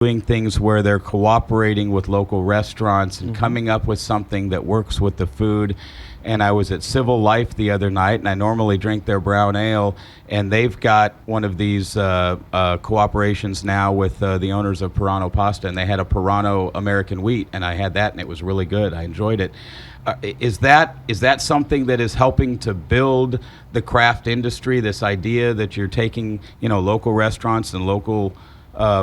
doing things where they're cooperating with local restaurants and coming up with something that works with the food. And I was at Civil Life the other night, and I normally drink their brown ale, and they've got one of these cooperations now with the owners of Pirano Pasta, and they had a Pirano American wheat, and I had that, and it was really good. I enjoyed it. Is that something that is helping to build the craft industry, this idea that you're taking, local restaurants and local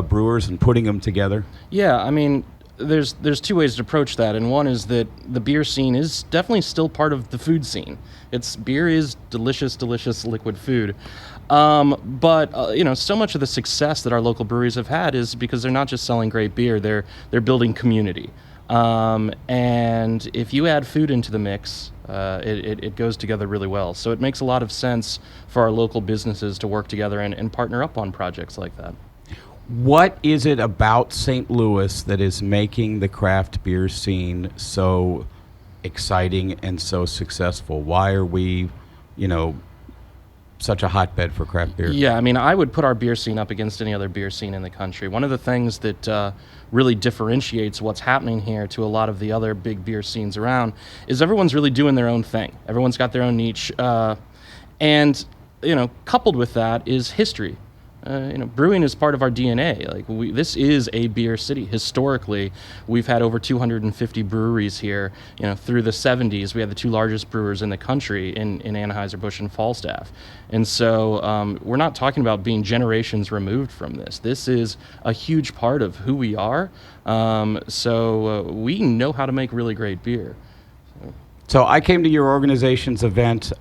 brewers and putting them together? Yeah, I mean, there's two ways to approach that, and one is that the beer scene is definitely still part of the food scene. Beer is delicious liquid food. But so much of the success that our local breweries have had is because they're not just selling great beer, they're building community. And if you add food into the mix, it goes together really well. So it makes a lot of sense for our local businesses to work together and partner up on projects like that. What is it about St. Louis that is making the craft beer scene so exciting and so successful? Why are we, such a hotbed for craft beer? Yeah, I mean, I would put our beer scene up against any other beer scene in the country. One of the things that really differentiates what's happening here to a lot of the other big beer scenes around is everyone's really doing their own thing. Everyone's got their own niche. And coupled with that is history. Brewing is part of our DNA. This is a beer city. Historically, we've had over 250 breweries here. Through the 70s, we had the two largest brewers in the country in Anheuser-Busch and Falstaff. And so we're not talking about being generations removed from this. This is a huge part of who we are. So we know how to make really great beer. So I came to your organization's event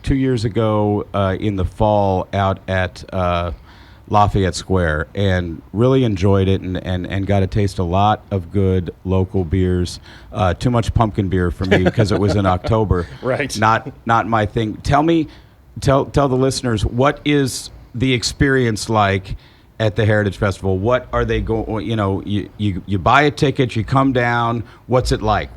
2 years ago in the fall out at Lafayette Square, and really enjoyed it and got to taste a lot of good local beers. Too much pumpkin beer for me because it was in October. Right. Not my thing. Tell the listeners, what is the experience like at the Heritage Festival? What are they going? You buy a ticket, you come down. What's it like?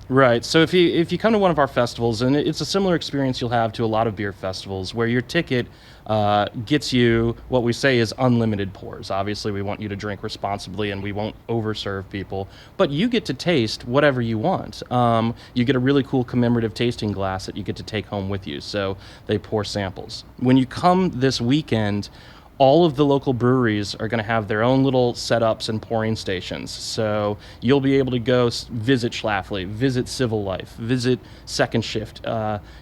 Right. So if you come to one of our festivals, and it's a similar experience you'll have to a lot of beer festivals, where your ticket gets you what we say is unlimited pours. Obviously, we want you to drink responsibly, and we won't overserve people. But you get to taste whatever you want. You get a really cool commemorative tasting glass that you get to take home with you. So they pour samples. When you come this weekend, all of the local breweries are going to have their own little setups and pouring stations. So you'll be able to go visit Schlafly, visit Civil Life, visit Second Shift.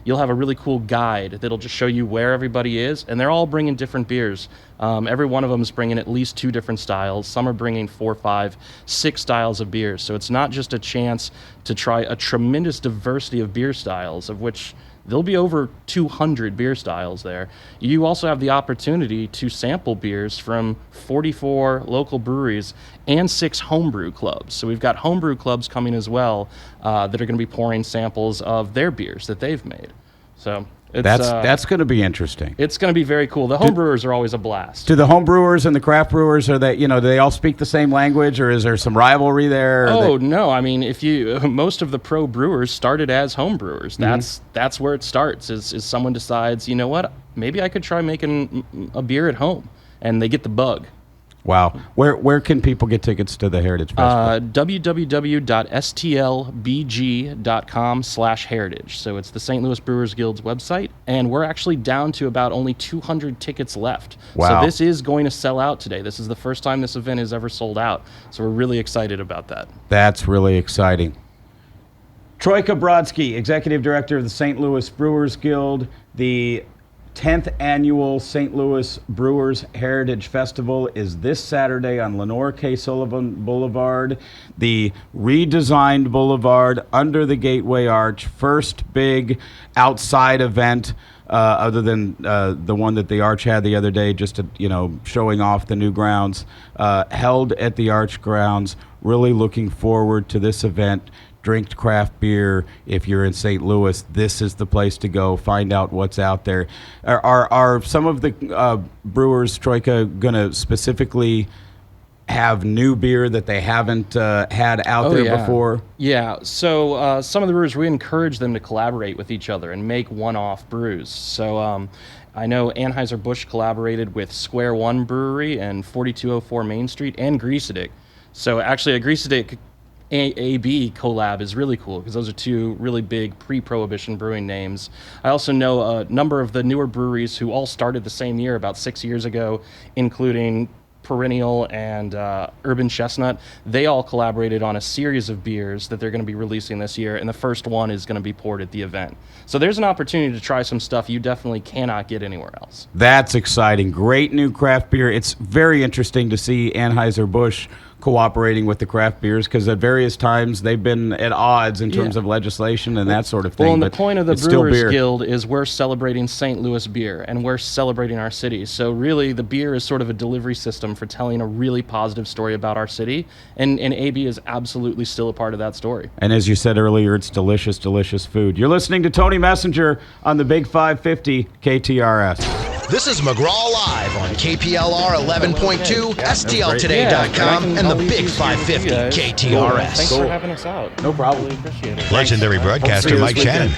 You'll have a really cool guide that'll just show you where everybody is, and they're all bringing different beers. Every one of them is bringing at least 2 different styles. Some are bringing 4, 5, 6 styles of beers. So it's not just a chance to try a tremendous diversity of beer styles, of which there'll be over 200 beer styles there. You also have the opportunity to sample beers from 44 local breweries and 6 homebrew clubs. So we've got homebrew clubs coming as well that are going to be pouring samples of their beers that they've made. So that's going to be interesting. It's going to be very cool. The homebrewers are always a blast. Do the homebrewers and the craft brewers, do they all speak the same language, or is there some rivalry there? No. I mean, most of the pro brewers started as homebrewers. That's where it starts. Is someone decides, you know what, maybe I could try making a beer at home, and they get the bug. Wow. Where can people get tickets to the Heritage Festival? www.stlbg.com/heritage. So it's the St. Louis Brewers Guild's website, and we're actually down to about only 200 tickets left. Wow. So this is going to sell out today. This is the first time this event has ever sold out. So we're really excited about that. That's really exciting. Troika Brodsky, Executive Director of the St. Louis Brewers Guild, the 10th Annual St. Louis Brewers Heritage Festival is this Saturday on Lenore K. Sullivan Boulevard, the redesigned boulevard under the Gateway Arch. First big outside event other than the one that the Arch had the other day, just showing off the new grounds, held at the Arch grounds. Really looking forward to this event. Drink craft beer. If you're in St. Louis, this is the place to go. Find out what's out there. Are some of the brewers, Troika, going to specifically have new beer that they haven't had out there before? Yeah, so some of the brewers, we encourage them to collaborate with each other and make one-off brews. So I know Anheuser-Busch collaborated with Square One Brewery and 4204 Main Street and Greasedick. So actually, a Greasedick AB collab is really cool because those are two really big pre-prohibition brewing names. I also know a number of the newer breweries who all started the same year, about 6 years ago, including Perennial and Urban Chestnut. They all collaborated on a series of beers that they're going to be releasing this year, and the first one is going to be poured at the event. So there's an opportunity to try some stuff you definitely cannot get anywhere else. That's exciting. Great new craft beer. It's very interesting to see Anheuser-Busch cooperating with the craft beers because at various times they've been at odds in terms of legislation and that sort of thing. Well, and the but point of the it's still Brewers beer. Guild is we're celebrating St. Louis beer and we're celebrating our city. So really the beer is sort of a delivery system for telling a really positive story about our city. And AB is absolutely still a part of that story. And as you said earlier, it's delicious, delicious food. You're listening to Tony Messenger on the Big 550 KTRS. This is McGraw Live on KPLR 11.2, STLtoday.com, and the Big 550 KTRS. Thanks for having us out. No problem. Really appreciate it. Legendary broadcaster Hopefully Mike this weekend. Shannon.